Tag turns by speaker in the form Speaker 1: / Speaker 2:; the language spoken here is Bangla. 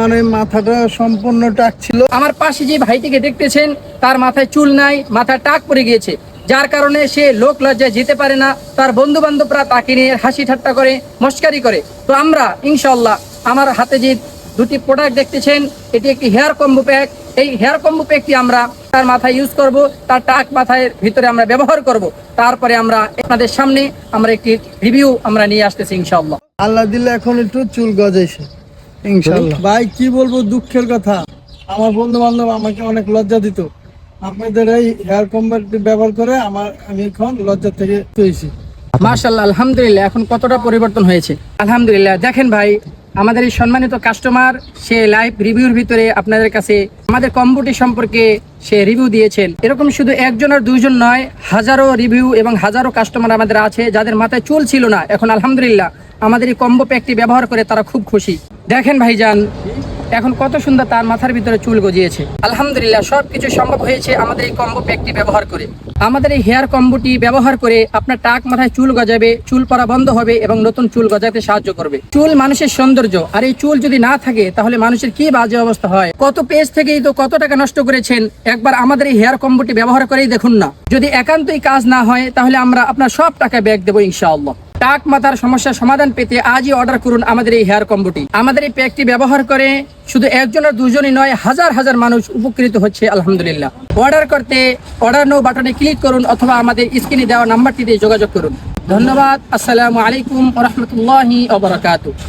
Speaker 1: আমার এই মাথাটা সম্পূর্ণ টাক ছিল।
Speaker 2: আমার পাশে যে ভাইটিকে দেখতেছেন তার মাথায় চুল নাই, মাথায় টাক পড়ে গিয়েছে, যার কারণে সে লোক লজ্জায় যেতে পারে না। তার বন্ধু বান্ধবরা তাকে নিয়ে হাসি ঠাট্টা করে, মস্কারি করে। তো আমরা ইনশাআল্লাহ আমার হাতে যে দুটি প্রোডাক্ট দেখতেছেন, এটি একটি হেয়ার কম্বো প্যাক। এই হেয়ার কম্বো প্যাকটি আমরা তার মাথায় ইউজ করব, তার টাক মাথায় ভিতরে আমরা ব্যবহার করব। তারপরে আমরা আপনাদের সামনে আমরা একটি রিভিউ আমরা নিয়ে আসতেছি ইনশাআল্লাহ।
Speaker 1: আল্লাহ দিলে এখন একটু চুল গজাইছে ইনশাআল্লাহ। ভাই কি বলবো, দুঃখের কথা, আমার বন্ধু বান্ধব আমাকে অনেক লজ্জা দিত। আপনাদের এই হেয়ার কম্বোটি ব্যবহার করে আমি এখন লজ্জা থেকে পেয়েছি।
Speaker 2: মাশাআল্লাহ, আলহামদুলিল্লাহ, এখন কতটা পরিবর্তন হয়েছে আলহামদুলিল্লাহ। দেখেন ভাই, আমাদের এই সম্মানিত কাস্টমার সে লাইভ রিভিউর ভিতরে আপনাদের কাছে আমাদের কম্বোটি সম্পর্কে সে রিভিউ দিয়েছেন। এরকম শুধু একজন আর দুইজন নয়, হাজারো রিভিউ এবং হাজারো কাস্টমার আমাদের আছে যাদের মাথায় চুল ছিল না, এখন আলহামদুলিল্লাহ আমাদের এই কম্বো প্যাকটি ব্যবহার করে তারা খুব খুশি। দেখেন ভাইজান, এখন কত সুন্দর তার মাথার ভিতরে চুল গজিয়েছে। আলহামদুলিল্লাহ, সবকিছু সম্ভব হয়েছে আমাদের এই কম্বো প্যাকটি ব্যবহার করে। আমাদের এই হেয়ার কম্বোটি ব্যবহার করে আপনার টাক মাথায় চুল গজাবে, চুল পড়া বন্ধ হবে এবং নতুন চুল গজাতে সাহায্য করবে। চুল মানুষের সৌন্দর্য, আর এই চুল যদি না থাকে তাহলে মানুষের কি বাজে অবস্থা হয়। কত পেজ থেকেই তো কত টাকা নষ্ট করেছেন, একবার আমাদের এই হেয়ার কম্বোটি ব্যবহার করেই দেখুন না। যদি একান্তই কাজ না হয় তাহলে আমরা আপনার সব টাকা ব্যাক দেবো ইনশাআল্লাহ। টাক মাথার সমস্যার সমাধান পেতে আজই অর্ডার করুন আমাদের এই হেয়ার কম্বোটি। আমাদের এই প্যাকটি ব্যবহার করে শুধু একজন আর দুজনই নয়, হাজার হাজার মানুষ উপকৃত হচ্ছে আলহামদুলিল্লাহ। অর্ডার করতে অর্ডার নাও বাটনে ক্লিক করুন অথবা আমাদের স্ক্রিনে দেওয়া নাম্বারটিতে যোগাযোগ করুন। ধন্যবাদ। আসসালামু আলাইকুম ওয়া রাহমাতুল্লাহি ওয়া বারাকাতুহু।